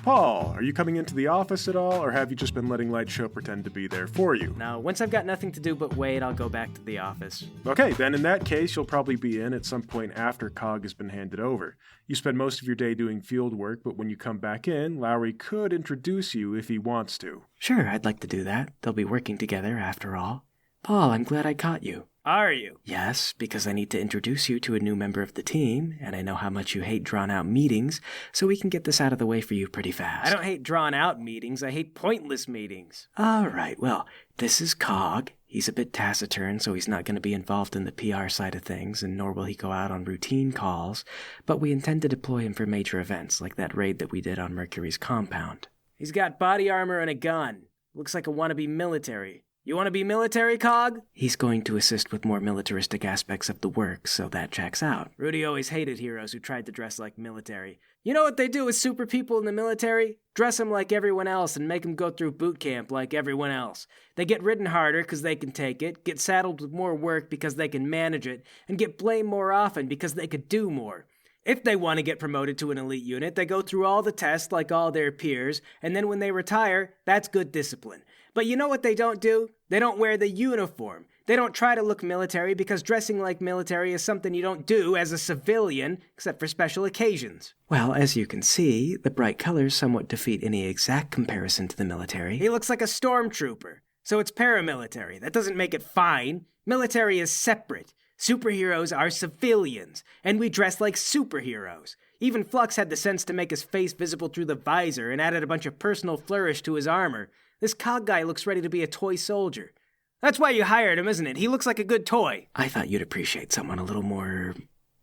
Paul, are you coming into the office at all, or have you just been letting Lightshow pretend to be there for you? No, once I've got nothing to do but wait, I'll go back to the office. Okay, then in that case, you'll probably be in at some point after Cog has been handed over. You spend most of your day doing field work, but when you come back in, Lowry could introduce you if he wants to. Sure, I'd like to do that. They'll be working together after all. Paul, I'm glad I caught you. Are you? Yes, because I need to introduce you to a new member of the team, and I know how much you hate drawn-out meetings, so we can get this out of the way for you pretty fast. I don't hate drawn-out meetings, I hate pointless meetings. All right, well, this is Cog. He's a bit taciturn, so he's not going to be involved in the PR side of things, and nor will he go out on routine calls, but we intend to deploy him for major events, like that raid that we did on Mercury's compound. He's got body armor and a gun. Looks like a wannabe military. You want to be military, Cog? He's going to assist with more militaristic aspects of the work, so that checks out. Rudy always hated heroes who tried to dress like military. You know what they do with super people in the military? Dress them like everyone else and make them go through boot camp like everyone else. They get ridden harder because they can take it, get saddled with more work because they can manage it, and get blamed more often because they could do more. If they want to get promoted to an elite unit, they go through all the tests like all their peers, and then when they retire, that's good discipline. But you know what they don't do? They don't wear the uniform. They don't try to look military because dressing like military is something you don't do as a civilian, except for special occasions. Well, as you can see, the bright colors somewhat defeat any exact comparison to the military. He looks like a stormtrooper, so it's paramilitary. That doesn't make it fine. Military is separate. Superheroes are civilians, and we dress like superheroes. Even Flux had the sense to make his face visible through the visor and added a bunch of personal flourish to his armor. This Cog guy looks ready to be a toy soldier. That's why you hired him, isn't it? He looks like a good toy. I thought you'd appreciate someone a little more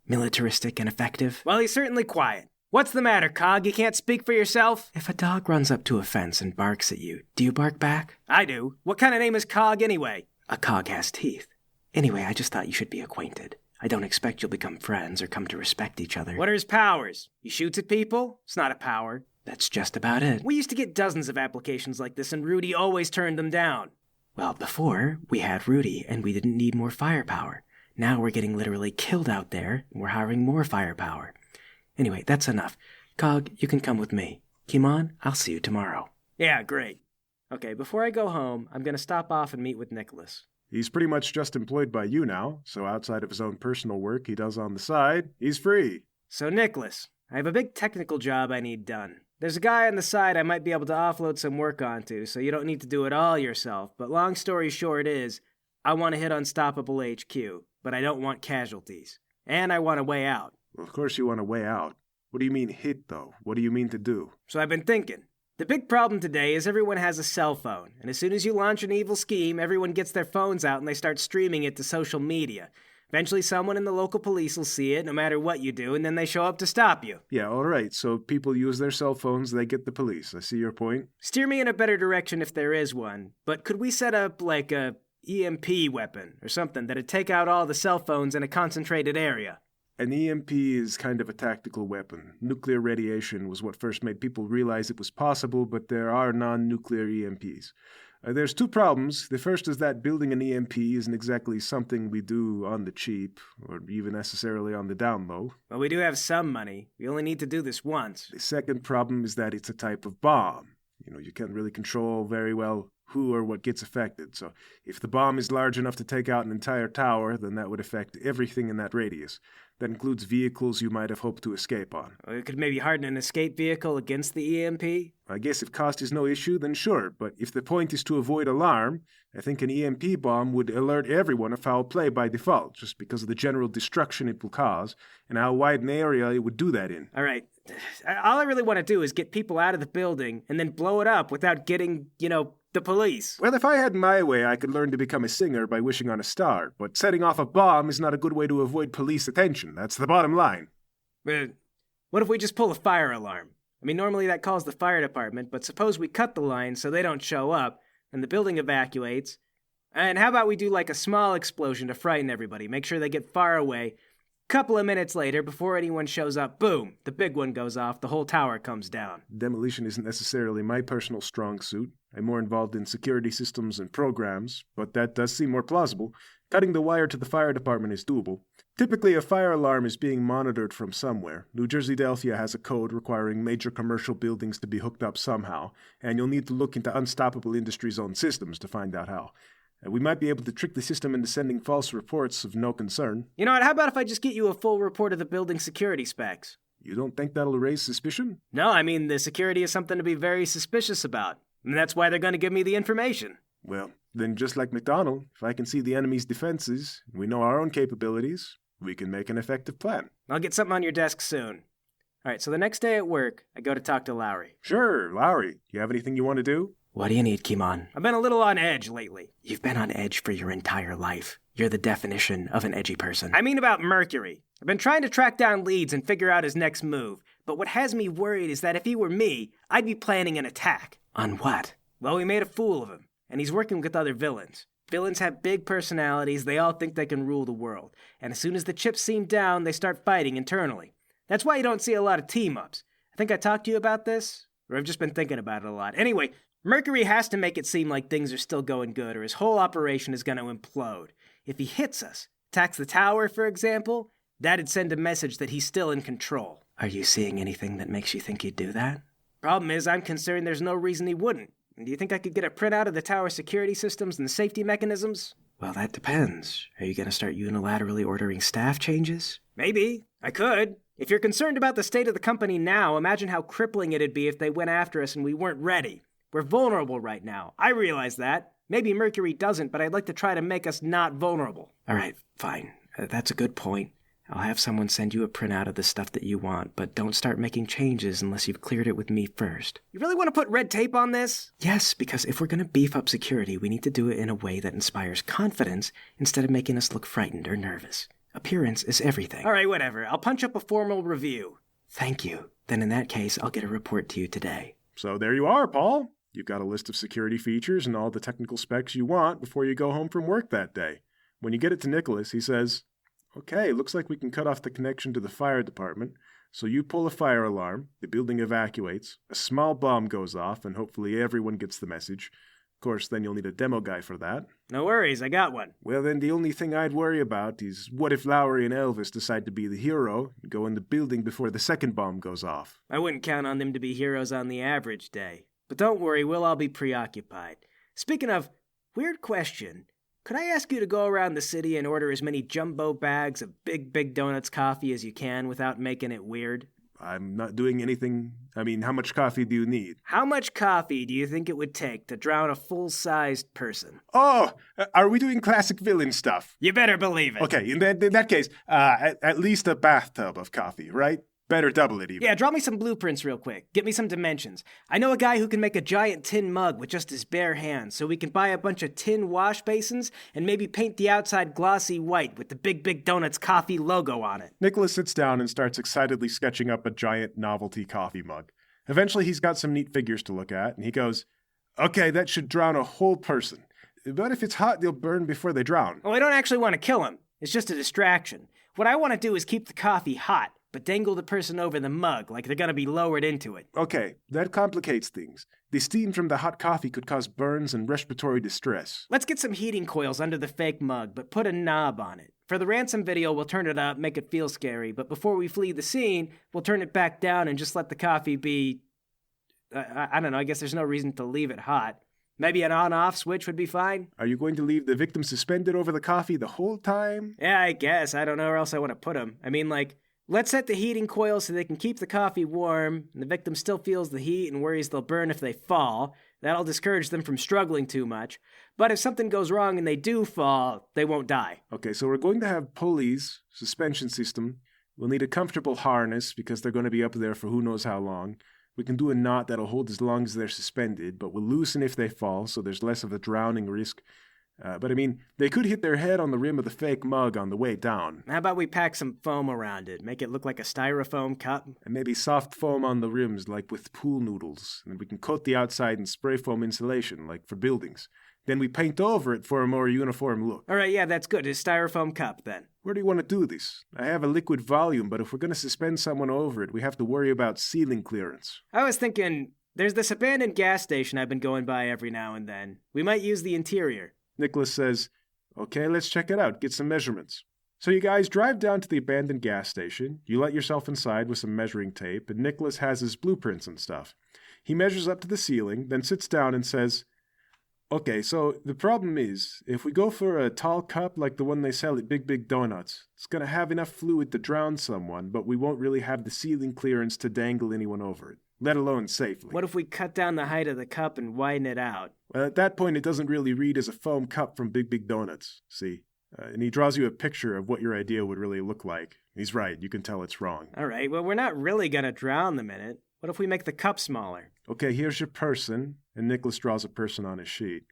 militaristic and effective. Well, he's certainly quiet. What's the matter, Cog? You can't speak for yourself? If a dog runs up to a fence and barks at you, do you bark back? I do. What kind of name is Cog anyway? A cog has teeth. Anyway, I just thought you should be acquainted. I don't expect you'll become friends or come to respect each other. What are his powers? He shoots at people? It's not a power. That's just about it. We used to get dozens of applications like this, and Rudy always turned them down. Well, before, we had Rudy, and we didn't need more firepower. Now we're getting literally killed out there, and we're hiring more firepower. Anyway, that's enough. Cog, you can come with me. Kimon, I'll see you tomorrow. Yeah, great. Okay, before I go home, I'm going to stop off and meet with Nicholas. He's pretty much just employed by you now, so outside of his own personal work he does on the side, he's free. So, Nicholas, I have a big technical job I need done. There's a guy on the side I might be able to offload some work onto, so you don't need to do it all yourself. But long story short is, I want to hit Unstoppable HQ, but I don't want casualties. And I want a way out. Well, of course you want a way out. What do you mean hit, though? What do you mean to do? So I've been thinking. The big problem today is everyone has a cell phone, and as soon as you launch an evil scheme, everyone gets their phones out and they start streaming it to social media. Eventually someone in the local police will see it, no matter what you do, and then they show up to stop you. Yeah, all right, so people use their cell phones, they get the police. I see your point. Steer me in a better direction if there is one, but could we set up, like, a EMP weapon or something that'd take out all the cell phones in a concentrated area? An EMP is kind of a tactical weapon. Nuclear radiation was what first made people realize it was possible, but there are non-nuclear EMPs. There's two problems. The first is that building an EMP isn't exactly something we do on the cheap, or even necessarily on the down low. Well, we do have some money. We only need to do this once. The second problem is that it's a type of bomb. You can't really control very well who or what gets affected. So if the bomb is large enough to take out an entire tower, then that would affect everything in that radius. That includes vehicles you might have hoped to escape on. Well, we could maybe harden an escape vehicle against the EMP? I guess if cost is no issue, then sure. But if the point is to avoid alarm, I think an EMP bomb would alert everyone of foul play by default, just because of the general destruction it will cause, and how wide an area it would do that in. All right. All I really want to do is get people out of the building and then blow it up without getting, the police. Well, if I had my way, I could learn to become a singer by wishing on a star, but setting off a bomb is not a good way to avoid police attention. That's the bottom line. But what if we just pull a fire alarm? I mean, normally that calls the fire department, but suppose we cut the line so they don't show up, and the building evacuates. And how about we do like a small explosion to frighten everybody, make sure they get far away. Couple of minutes later, before anyone shows up, boom, the big one goes off, the whole tower comes down. Demolition isn't necessarily my personal strong suit. I'm more involved in security systems and programs, but that does seem more plausible. Cutting the wire to the fire department is doable. Typically, a fire alarm is being monitored from somewhere. New Jersey Delphia has a code requiring major commercial buildings to be hooked up somehow, and you'll need to look into Unstoppable Industries' own systems to find out how. We might be able to trick the system into sending false reports of no concern. You know what, how about if I just get you a full report of the building security specs? You don't think that'll raise suspicion? No, I mean, the security is something to be very suspicious about. And that's why they're going to give me the information. Well, then just like McDonald, if I can see the enemy's defenses, and we know our own capabilities, we can make an effective plan. I'll get something on your desk soon. All right, so the next day at work, I go to talk to Lowry. Sure, Lowry. You have anything you want to do? What do you need, Kimon? I've been a little on edge lately. You've been on edge for your entire life. You're the definition of an edgy person. I mean about Mercury. I've been trying to track down leads and figure out his next move, but what has me worried is that if he were me, I'd be planning an attack. On what? Well, we made a fool of him, and he's working with other villains. Villains have big personalities, they all think they can rule the world, and as soon as the chips seem down, they start fighting internally. That's why you don't see a lot of team-ups. I think I talked to you about this, or I've just been thinking about it a lot. Anyway, Mercury has to make it seem like things are still going good, or his whole operation is going to implode. If he hits us, attacks the tower, for example, that'd send a message that he's still in control. Are you seeing anything that makes you think he'd do that? Problem is, I'm concerned there's no reason he wouldn't. Do you think I could get a printout of the tower security systems and the safety mechanisms? Well, that depends. Are you going to start unilaterally ordering staff changes? Maybe. I could. If you're concerned about the state of the company now, imagine how crippling it'd be if they went after us and we weren't ready. We're vulnerable right now. I realize that. Maybe Mercury doesn't, but I'd like to try to make us not vulnerable. All right, fine. That's a good point. I'll have someone send you a printout of the stuff that you want, but don't start making changes unless you've cleared it with me first. You really want to put red tape on this? Yes, because if we're going to beef up security, we need to do it in a way that inspires confidence instead of making us look frightened or nervous. Appearance is everything. All right, whatever. I'll punch up a formal review. Thank you. Then in that case, I'll get a report to you today. So there you are, Paul. You've got a list of security features and all the technical specs you want before you go home from work that day. When you get it to Nicholas, he says, "Okay, looks like we can cut off the connection to the fire department. So you pull a fire alarm, the building evacuates, a small bomb goes off, and hopefully everyone gets the message. Of course, then you'll need a demo guy for that." No worries, I got one. "Well, then the only thing I'd worry about is what if Lowry and Elvis decide to be the hero and go in the building before the second bomb goes off?" I wouldn't count on them to be heroes on the average day. But don't worry, we'll all be preoccupied. Speaking of, weird question. Could I ask you to go around the city and order as many jumbo bags of Big Donuts coffee as you can without making it weird? I'm not doing anything. I mean, how much coffee do you need? How much coffee do you think it would take to drown a full-sized person? Oh, are we doing classic villain stuff? You better believe it. Okay, in that case, at least a bathtub of coffee, right? Better double it even. Yeah, draw me some blueprints real quick. Get me some dimensions. I know a guy who can make a giant tin mug with just his bare hands, so we can buy a bunch of tin wash basins and maybe paint the outside glossy white with the Big Donuts coffee logo on it. Nicholas sits down and starts excitedly sketching up a giant novelty coffee mug. Eventually, he's got some neat figures to look at, and he goes, "Okay, that should drown a whole person. But if it's hot, they'll burn before they drown." Well, I don't actually want to kill him. It's just a distraction. What I want to do is keep the coffee hot, but dangle the person over the mug like they're going to be lowered into it. Okay, that complicates things. The steam from the hot coffee could cause burns and respiratory distress. Let's get some heating coils under the fake mug, but put a knob on it. For the ransom video, we'll turn it up, make it feel scary, but before we flee the scene, we'll turn it back down and just let the coffee be... I don't know, I guess there's no reason to leave it hot. Maybe an on-off switch would be fine? Are you going to leave the victim suspended over the coffee the whole time? Yeah, I guess. I don't know where else I want to put him. I mean, let's set the heating coil so they can keep the coffee warm, and the victim still feels the heat and worries they'll burn if they fall. That'll discourage them from struggling too much. But if something goes wrong and they do fall, they won't die. Okay, so we're going to have pulleys, suspension system. We'll need a comfortable harness because they're going to be up there for who knows how long. We can do a knot that'll hold as long as they're suspended, but we'll loosen if they fall, so there's less of a drowning risk. But I mean, they could hit their head on the rim of the fake mug on the way down. How about we pack some foam around it, make it look like a styrofoam cup? And maybe soft foam on the rims, like with pool noodles. And we can coat the outside in spray foam insulation, like for buildings. Then we paint over it for a more uniform look. All right, yeah, that's good. A styrofoam cup, then. Where do you want to do this? I have a liquid volume, but if we're going to suspend someone over it, we have to worry about ceiling clearance. I was thinking, there's this abandoned gas station I've been going by every now and then. We might use the interior. Nicholas says, "Okay, let's check it out. Get some measurements." So you guys drive down to the abandoned gas station, you let yourself inside with some measuring tape, and Nicholas has his blueprints and stuff. He measures up to the ceiling, then sits down and says, "Okay, so the problem is, if we go for a tall cup like the one they sell at Big Donuts, it's going to have enough fluid to drown someone, but we won't really have the ceiling clearance to dangle anyone over it, let alone safely." What if we cut down the height of the cup and widen it out? Well, at that point, it doesn't really read as a foam cup from Big Donuts, see? And he draws you a picture of what your idea would really look like. He's right, you can tell it's wrong. All right, well, we're not really going to drown them in it. What if we make the cup smaller? Okay, here's your person, and Nicholas draws a person on his sheet.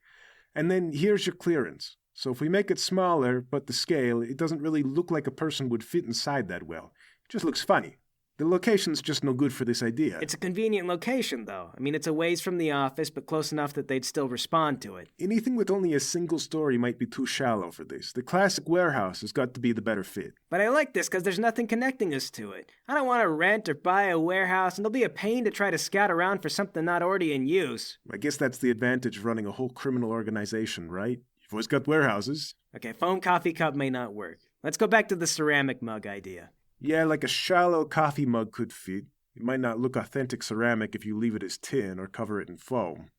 And then here's your clearance. So if we make it smaller, but the scale, it doesn't really look like a person would fit inside that well. It just looks funny. The location's just no good for this idea. It's a convenient location, though. I mean, it's a ways from the office, but close enough that they'd still respond to it. Anything with only a single story might be too shallow for this. The classic warehouse has got to be the better fit. But I like this because there's nothing connecting us to it. I don't want to rent or buy a warehouse, and it'll be a pain to try to scout around for something not already in use. I guess that's the advantage of running a whole criminal organization, right? You've always got warehouses. Okay, foam coffee cup may not work. Let's go back to the ceramic mug idea. Yeah, like a shallow coffee mug could fit. It might not look authentic ceramic if you leave it as tin or cover it in foam.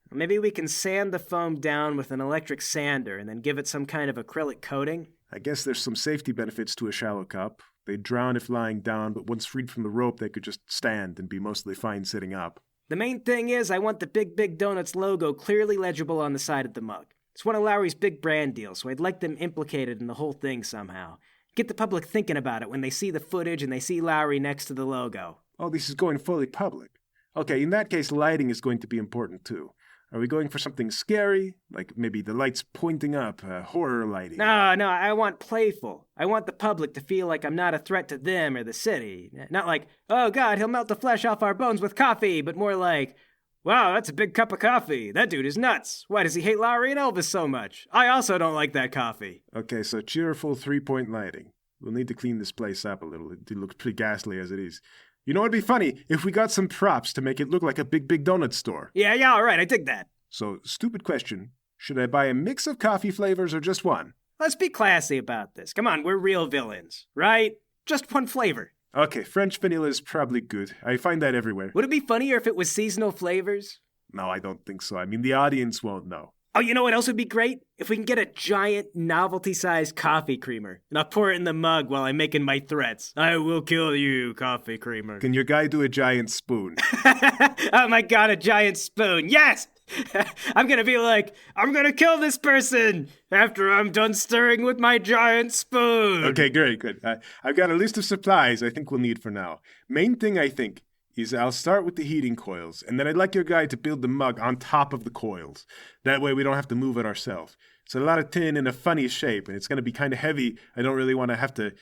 Maybe we can sand the foam down with an electric sander and then give it some kind of acrylic coating? I guess there's some safety benefits to a shallow cup. They'd drown if lying down, but once freed from the rope, they could just stand and be mostly fine sitting up. The main thing is I want the Big Donuts logo clearly legible on the side of the mug. It's one of Lowry's big brand deals, so I'd like them implicated in the whole thing somehow. Get the public thinking about it when they see the footage and they see Lowry next to the logo. Oh, this is going fully public. Okay, in that case, lighting is going to be important too. Are we going for something scary? Like maybe the lights pointing up, horror lighting? No, I want playful. I want the public to feel like I'm not a threat to them or the city. Not like, oh God, he'll melt the flesh off our bones with coffee, but more like, wow, that's a big cup of coffee. That dude is nuts. Why does he hate Lowry and Elvis so much? I also don't like that coffee. Okay, so cheerful three-point lighting. We'll need to clean this place up a little. It looks pretty ghastly as it is. You know, it'd be funny if we got some props to make it look like a Big Donut store. Yeah, all right, I dig that. So, stupid question. Should I buy a mix of coffee flavors or just one? Let's be classy about this. Come on, we're real villains, right? Just one flavor. Okay, French vanilla is probably good. I find that everywhere. Would it be funnier if it was seasonal flavors? No, I don't think so. I mean, the audience won't know. Oh, you know what else would be great? If we can get a giant, novelty-sized coffee creamer, and I'll pour it in the mug while I'm making my threats. I will kill you, coffee creamer. Can your guy do a giant spoon? Oh my God, a giant spoon. Yes! I'm gonna be like, I'm gonna kill this person after I'm done stirring with my giant spoon. Okay, great, good. I've got a list of supplies I think we'll need for now. Main thing I think is I'll start with the heating coils, and then I'd like your guy to build the mug on top of the coils. That way we don't have to move it ourselves. It's a lot of tin in a funny shape, and it's going to be kind of heavy. I don't really want to have to,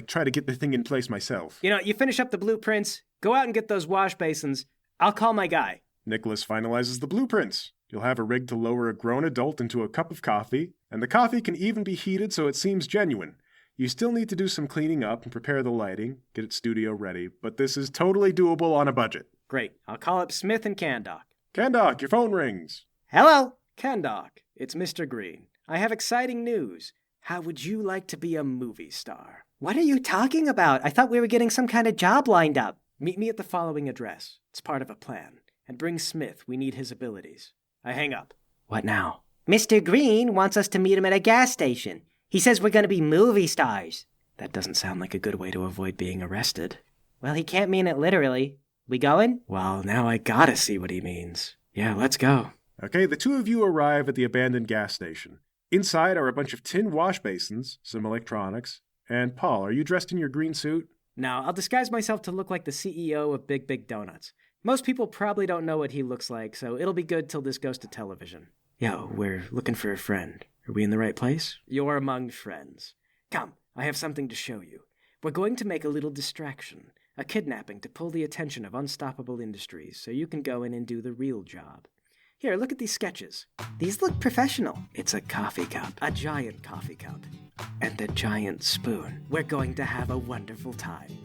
try to get the thing in place myself. You know, you finish up the blueprints, go out and get those wash basins. I'll call my guy. Nicholas finalizes the blueprints. You'll have a rig to lower a grown adult into a cup of coffee, and the coffee can even be heated so it seems genuine. You still need to do some cleaning up and prepare the lighting, get it studio ready, but this is totally doable on a budget. Great. I'll call up Smith and Candock. Candock, your phone rings. Hello? Candock, it's Mr. Green. I have exciting news. How would you like to be a movie star? What are you talking about? I thought we were getting some kind of job lined up. Meet me at the following address. It's part of a plan. And bring Smith. We need his abilities. I hang up. What now? Mr. Green wants us to meet him at a gas station. He says we're going to be movie stars. That doesn't sound like a good way to avoid being arrested. Well, he can't mean it literally. We going? Well, now I gotta see what he means. Yeah, let's go. Okay, the two of you arrive at the abandoned gas station. Inside are a bunch of tin wash basins, some electronics, and Paul, are you dressed in your green suit? No, I'll disguise myself to look like the CEO of Big Donuts. Most people probably don't know what he looks like, so it'll be good till this goes to television. Yo, we're looking for a friend. Are we in the right place? You're among friends. Come, I have something to show you. We're going to make a little distraction, a kidnapping to pull the attention of Unstoppable Industries so you can go in and do the real job. Here, look at these sketches. These look professional. It's a coffee cup, a giant coffee cup, and a giant spoon. We're going to have a wonderful time.